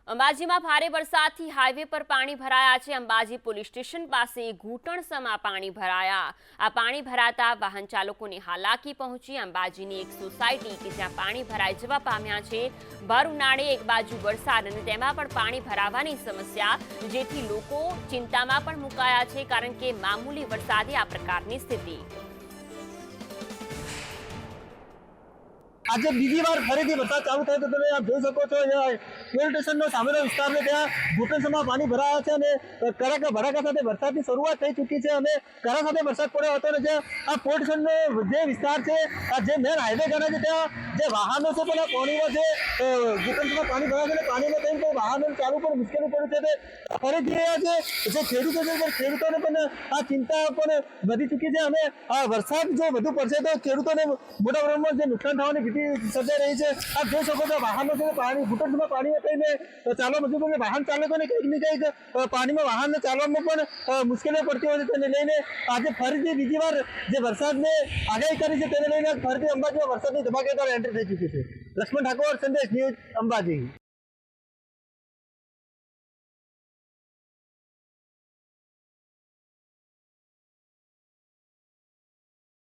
અંબાજીમાં ભારે વરસાદથી હાઈવે પર પાણી ભરાયા છે। અંબાજી પોલીસ સ્ટેશન પાસે ઘૂંટણસમા પાણી ભરાયા। આ પાણી ભરાતા વાહન ચાલકોને હાલાકી પહોંચી। અંબાજીની એક સોસાયટી કે જ્યાં પાણી ભરાઈ જવા પામ્યા છે। ભર ઉનાળે એક બાજુ વરસાદ અને તેમાં પણ પાણી ભરાવાની સમસ્યા, જેથી લોકો ચિંતામાં પણ મુકાયા છે, કારણ કે મામૂલી વરસાદે આ પ્રકારની સ્થિતિ। आज बीजी बार फरीथी वरसाद चालू थाय तो तमे आप जोई शको छो। पोलीस स्टेशन सामेनो विस्तार ने त्यां घूंटणसमा पाणी भराया छे अने कड़क भड़ाका साथे वरसादनी शरूआत थई चूकी छे अने करा साथे वरसाद पड्यो हतो ने जे आ पोलीस स्टेशननो जे विस्तार छे, आ जे मेन हाईवे गणे छे त्यां जे वाहनो छे पेला पाणीमां जे घूंटणसमा पाणी भराया छे, पाणीमां थईने कोई वाहनो चालू पण मुश्केली पड़ी छे। फरीथी जे खेडूतो छे खेडूतोने पण आ चिंता पण वधी चूकी छे अने आ वरसाद जो વધુ પડશે તો ખેડૂતોને મોટા પ્રમાણમાં જે નુકસાન થવાની ભીતિ સર્જાઈ રહી છે। આપ જોઈ શકો છો વાહનો છે પાણી ઘૂંટણસમાં પાણીમાં થઈને ચાલવા મજબૂર વાહન ચાલકોને કંઈક ને કંઈક પાણીમાં વાહન ચાલવામાં પણ મુશ્કેલીઓ પડતી હોય છે। તેને લઈને આજે ફરીથી બીજી વાર જે વરસાદને આગાહી કરી છે તેને લઈને ફરીથી અંબાજીમાં વરસાદની ધમાકેદાર એન્ટ્રી થઈ ચૂકી છે। લક્ષ્મણ ઠાકોર, સંદેશ ન્યૂઝ, અંબાજી।